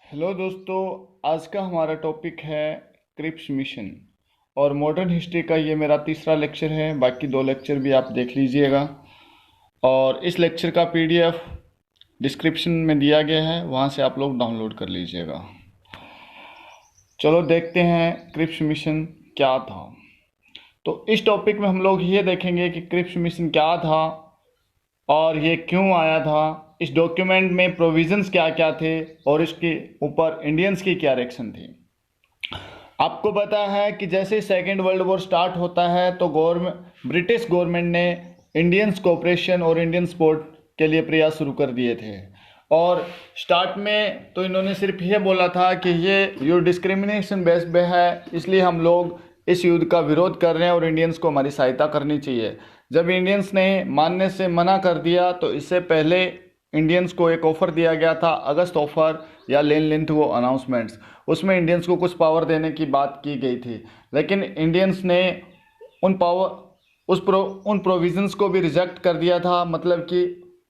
Hello दोस्तों। आज का हमारा टॉपिक है क्रिप्स मिशन और मॉडर्न हिस्ट्री का ये मेरा तीसरा लेक्चर है। बाकी दो लेक्चर भी आप देख लीजिएगा और इस लेक्चर का पीडीएफ डिस्क्रिप्शन में दिया गया है, वहाँ से आप लोग डाउनलोड कर लीजिएगा। चलो देखते हैं क्रिप्स मिशन क्या था। तो इस टॉपिक में हम लोग ये देखेंगे कि क्रिप्स मिशन क्या था और ये क्यों आया था, इस डॉक्यूमेंट में प्रोविजंस क्या क्या थे और इसके ऊपर इंडियंस की क्या रिएक्शन थी। आपको पता है कि जैसे सेकेंड वर्ल्ड वॉर स्टार्ट होता है तो ब्रिटिश गवर्नमेंट ने इंडियंस कोऑपरेशन और इंडियन सपोर्ट के लिए प्रयास शुरू कर दिए थे। और स्टार्ट में तो इन्होंने सिर्फ ये बोला था कि ये युद्ध डिस्क्रिमिनेशन बेस्ड पे है, इसलिए हम लोग इस युद्ध का विरोध कर रहे हैं और इंडियंस को हमारी सहायता करनी चाहिए। जब इंडियंस ने मानने से मना कर दिया तो इससे पहले इंडियंस को एक ऑफ़र दिया गया था, अगस्त ऑफ़र या लेन लेंथ वो अनाउंसमेंट्स, उसमें इंडियंस को कुछ पावर देने की बात की गई थी, लेकिन इंडियंस ने उन प्रोविजंस को भी रिजेक्ट कर दिया था, मतलब कि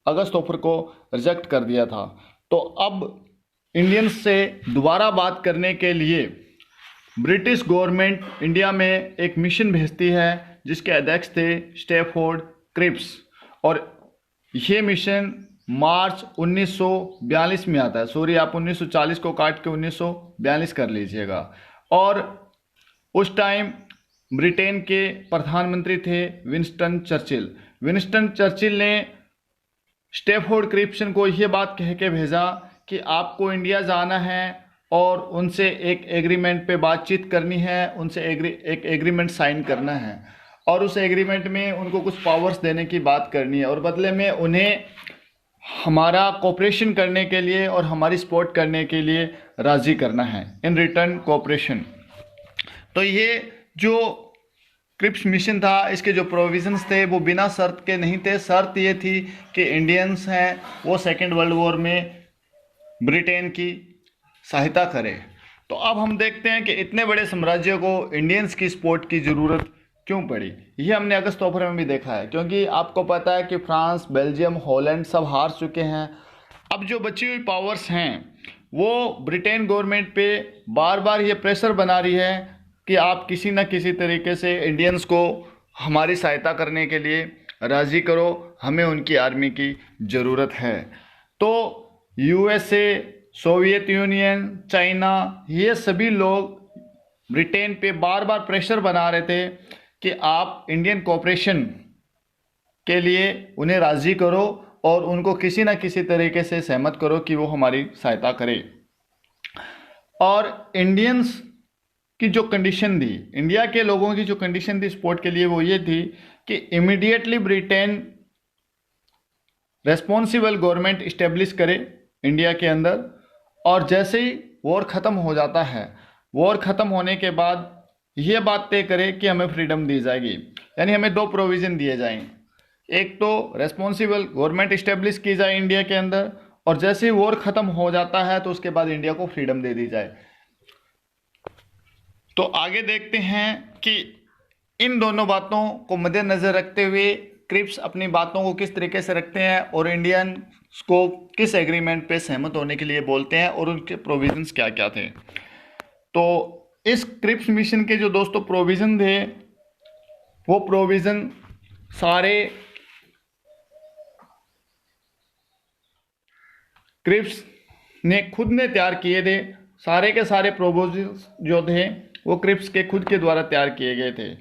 अगस्त ऑफ़र को रिजेक्ट कर दिया था। तो अब इंडियंस से दोबारा बात करने के लिए ब्रिटिश गवर्नमेंट इंडिया में एक मिशन भेजती है जिसके अध्यक्ष थे स्टैफोर्ड क्रिप्स, और ये मिशन मार्च 1942 में आता है। सॉरी, आप 1940 को काट के 1942 कर लीजिएगा। और उस टाइम ब्रिटेन के प्रधानमंत्री थे विंस्टन चर्चिल। विंस्टन चर्चिल ने स्टैफोर्ड क्रिप्सन को यह बात कह के भेजा कि आपको इंडिया जाना है और उनसे एक एग्रीमेंट पे बातचीत करनी है, उनसे एक एग्रीमेंट साइन करना है और उस एग्रीमेंट में उनको कुछ पावर्स देने की बात करनी है और बदले में उन्हें हमारा कोऑपरेशन करने के लिए और हमारी सपोर्ट करने के लिए राज़ी करना है, इन रिटर्न कोऑपरेशन। तो ये जो क्रिप्स मिशन था, इसके जो प्रोविजंस थे वो बिना शर्त के नहीं थे। शर्त ये थी कि इंडियंस हैं वो सेकेंड वर्ल्ड वॉर में ब्रिटेन की सहायता करें। तो अब हम देखते हैं कि इतने बड़े साम्राज्य को इंडियंस की सपोर्ट की ज़रूरत क्यों पड़ी। ये हमने अगस्त ऑफर में भी देखा है, क्योंकि आपको पता है कि फ्रांस, बेल्जियम, हॉलैंड सब हार चुके हैं। अब जो बची हुई पावर्स हैं वो ब्रिटेन गवर्नमेंट पे बार बार ये प्रेशर बना रही है कि आप किसी न किसी तरीके से इंडियंस को हमारी सहायता करने के लिए राज़ी करो, हमें उनकी आर्मी की ज़रूरत है। तो यूएसए, सोवियत यूनियन, चाइना, ये सभी लोग ब्रिटेन पे बार बार प्रेशर बना रहे थे कि आप इंडियन कोऑपरेशन के लिए उन्हें राज़ी करो और उनको किसी न किसी तरीके से सहमत करो कि वो हमारी सहायता करें। और इंडियंस की जो कंडीशन थी, इंडिया के लोगों की जो कंडीशन थी सपोर्ट के लिए, वो ये थी कि immediately Britain responsible government establish करे इंडिया के अंदर, और जैसे ही वॉर ख़त्म हो जाता है, वॉर ख़त्म होने के बाद ये बात तय करे कि हमें फ्रीडम दी जाएगी। यानी हमें दो प्रोविज़न दिए जाएं, एक तो रेस्पॉन्सिबल गवर्नमेंट इस्टेब्लिश की जाए इंडिया के अंदर, और जैसे ही वॉर ख़त्म हो जाता है तो उसके बाद इंडिया को फ्रीडम दे दी जाए। तो आगे देखते हैं कि इन दोनों बातों को मद्देनज़र रखते हुए क्रिप्स अपनी बातों को किस तरीके से रखते हैं और इंडियन को किस एग्रीमेंट पे सहमत होने के लिए बोलते हैं और उनके प्रोविजंस क्या क्या थे। तो इस क्रिप्स मिशन के जो दोस्तों प्रोविज़न थे, वो प्रोविज़न सारे क्रिप्स ने खुद ने तैयार किए थे। सारे के सारे प्रोपोजल्स जो थे वो क्रिप्स के खुद के द्वारा तैयार किए गए थे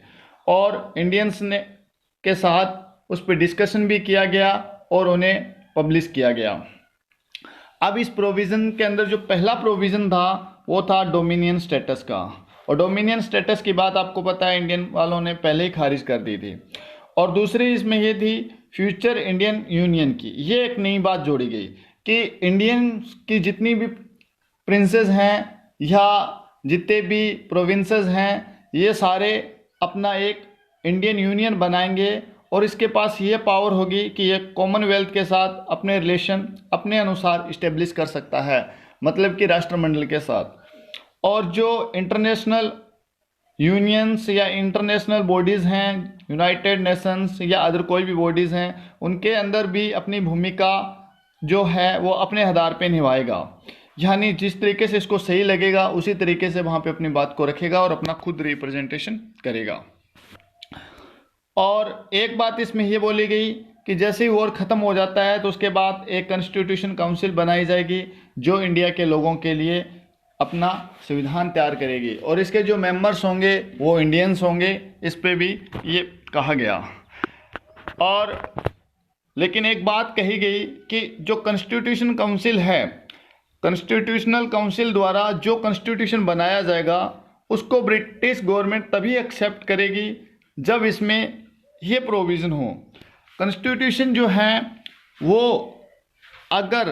और इंडियंस ने के साथ उस पर डिस्कशन भी किया गया और उन्हें पब्लिश किया गया। अब इस प्रोविज़न के अंदर जो पहला प्रोविज़न था वो था डोमिनियन स्टेटस का, और डोमिनियन स्टेटस की बात आपको पता है इंडियन वालों ने पहले ही खारिज कर दी थी। और दूसरी इसमें ये थी फ्यूचर इंडियन यूनियन की। ये एक नई बात जोड़ी गई कि इंडियन की जितनी भी प्रिंसेस हैं या जितने भी प्रोविंसेस हैं, ये सारे अपना एक इंडियन यूनियन बनाएंगे और इसके पास ये पावर होगी कि ये कॉमनवेल्थ के साथ अपने रिलेशन अपने अनुसार इस्टेब्लिश कर सकता है, मतलब कि राष्ट्रमंडल के साथ। और जो इंटरनेशनल यूनियंस या इंटरनेशनल बॉडीज़ हैं, यूनाइटेड नेशंस या अदर कोई भी बॉडीज़ हैं, उनके अंदर भी अपनी भूमिका जो है वो अपने आधार पे निभाएगा। यानी जिस तरीके से इसको सही लगेगा उसी तरीके से वहाँ पे अपनी बात को रखेगा और अपना खुद रिप्रेजेंटेशन करेगा। और एक बात इसमें ये बोली गई कि जैसे ही वॉर ख़त्म हो जाता है तो उसके बाद एक कॉन्स्टिट्यूशन काउंसिल बनाई जाएगी जो इंडिया के लोगों के लिए अपना संविधान तैयार करेगी और इसके जो मेंबर्स होंगे वो इंडियंस होंगे, इस पे भी ये कहा गया। और लेकिन एक बात कही गई कि जो कॉन्स्टिट्यूशन काउंसिल है, कॉन्स्टिट्यूशनल काउंसिल द्वारा जो कॉन्स्टिट्यूशन बनाया जाएगा उसको ब्रिटिश गवर्नमेंट तभी एक्सेप्ट करेगी जब इसमें ये प्रोविज़न हो। कॉन्स्टिट्यूशन जो है वो अगर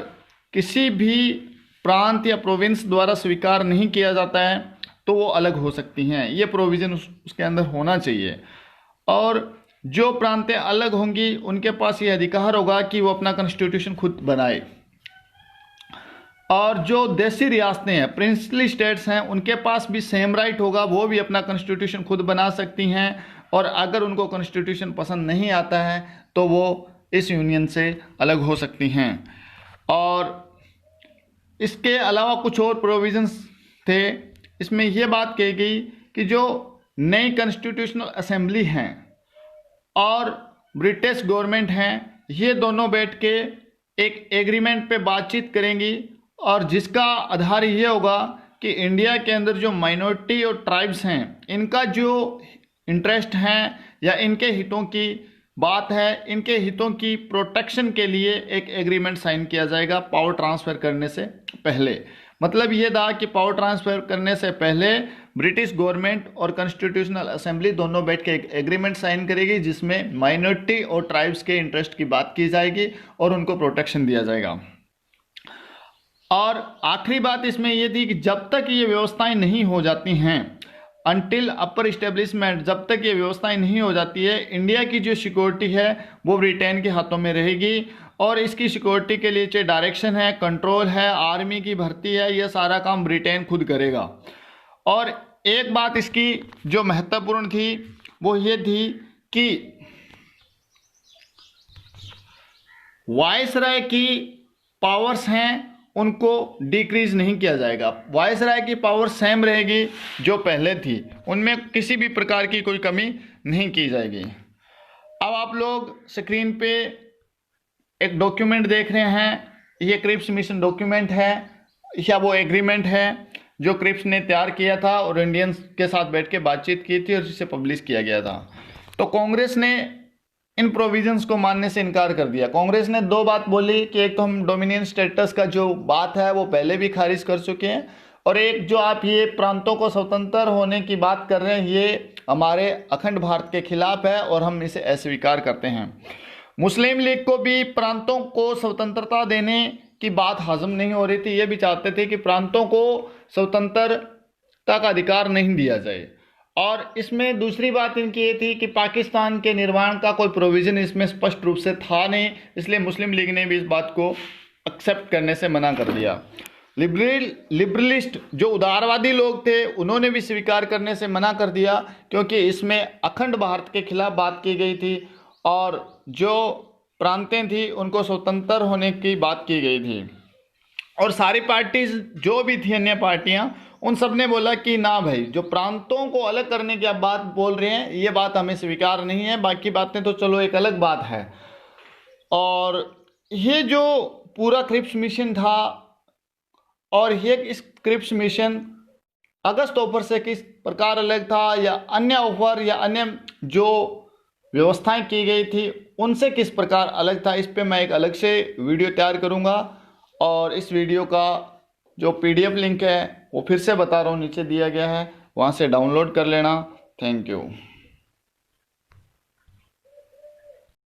किसी भी प्रांत या प्रोविंस द्वारा स्वीकार नहीं किया जाता है तो वो अलग हो सकती हैं, ये प्रोविज़न उसके अंदर होना चाहिए। और जो प्रांतें अलग होंगी उनके पास ये अधिकार होगा कि वो अपना कॉन्स्टिट्यूशन खुद बनाए। और जो देसी रियासतें हैं, प्रिंसली स्टेट्स हैं, उनके पास भी सेम राइट होगा, वो भी अपना कॉन्स्टिट्यूशन खुद बना सकती हैं। और अगर उनको कॉन्स्टिट्यूशन पसंद नहीं आता है तो वो इस यूनियन से अलग हो सकती हैं। और इसके अलावा कुछ और प्रोविजंस थे। इसमें यह बात कही गई कि जो नई कॉन्स्टिट्यूशनल असेंबली हैं और ब्रिटिश गवर्नमेंट हैं, ये दोनों बैठ के एक एग्रीमेंट पे बातचीत करेंगी और जिसका आधार ये होगा कि इंडिया के अंदर जो माइनॉरिटी और ट्राइब्स हैं इनका जो इंटरेस्ट हैं या इनके हितों की बात है, इनके हितों की प्रोटेक्शन के लिए एक एग्रीमेंट साइन किया जाएगा पावर ट्रांसफ़र करने से पहले। मतलब ये था कि पावर ट्रांसफ़र करने से पहले ब्रिटिश गवर्नमेंट और कॉन्स्टिट्यूशनल असेंबली दोनों बैठ के एक एग्रीमेंट साइन करेगी जिसमें माइनॉरिटी और ट्राइब्स के इंटरेस्ट की बात की जाएगी और उनको प्रोटेक्शन दिया जाएगा। और आखिरी बात इसमें यह थी कि जब तक ये व्यवस्थाएं नहीं हो जाती हैं, अनटिल अपर इस्टेब्लिशमेंट, जब तक ये व्यवस्थाएं नहीं हो जाती है, इंडिया की जो सिक्योरिटी है वो ब्रिटेन के हाथों में रहेगी और इसकी सिक्योरिटी के लिए चाहे डायरेक्शन है, कंट्रोल है, आर्मी की भर्ती है, ये सारा काम ब्रिटेन खुद करेगा। और एक बात इसकी जो महत्वपूर्ण थी वो ये थी कि वायसराय की पावर्स हैं उनको डिक्रीज नहीं किया जाएगा। वायसराय की पावर सेम रहेगी जो पहले थी, उनमें किसी भी प्रकार की कोई कमी नहीं की जाएगी। अब आप लोग स्क्रीन पे एक डॉक्यूमेंट देख रहे हैं, ये क्रिप्स मिशन डॉक्यूमेंट है या वो एग्रीमेंट है जो क्रिप्स ने तैयार किया था और इंडियंस के साथ बैठ के बातचीत की थी और जिसे पब्लिश किया गया था। तो कांग्रेस ने इन प्रोविजंस को मानने से इनकार कर दिया। कांग्रेस ने दो बात बोली कि एक तो हम डोमिनियन स्टेटस का जो बात है वो पहले भी खारिज कर चुके हैं, और एक जो आप ये प्रांतों को स्वतंत्र होने की बात कर रहे हैं ये हमारे अखंड भारत के खिलाफ है और हम इसे अस्वीकार करते हैं। मुस्लिम लीग को भी प्रांतों को स्वतंत्रता देने की बात हजम नहीं हो रही थी, ये भी चाहते थे कि प्रांतों को स्वतंत्रता का अधिकार नहीं दिया जाए। और इसमें दूसरी बात इनकी ये थी कि पाकिस्तान के निर्माण का कोई प्रोविज़न इसमें स्पष्ट रूप से था नहीं, इसलिए मुस्लिम लीग ने भी इस बात को एक्सेप्ट करने से मना कर दिया। लिबरलिस्ट जो उदारवादी लोग थे उन्होंने भी स्वीकार करने से मना कर दिया क्योंकि इसमें अखंड भारत के खिलाफ बात की गई थी और जो प्रांतें थी उनको स्वतंत्र होने की बात की गई थी। और सारी पार्टीज जो भी थी अन्य पार्टियां, उन सब ने बोला कि ना भाई, जो प्रांतों को अलग करने की आप बात बोल रहे हैं ये बात हमें स्वीकार नहीं है, बाकी बातें तो चलो एक अलग बात है। और ये जो पूरा क्रिप्स मिशन था और ये इस क्रिप्स मिशन अगस्त ऑफर से किस प्रकार अलग था या अन्य ऑफर या अन्य जो व्यवस्थाएं की गई थी उनसे किस प्रकार अलग था, इस पे मैं एक अलग से वीडियो तैयार करूंगा। और इस वीडियो का जो PDF लिंक है वो फिर से बता रहा हूँ नीचे दिया गया है, वहाँ से डाउनलोड कर लेना। Thank you.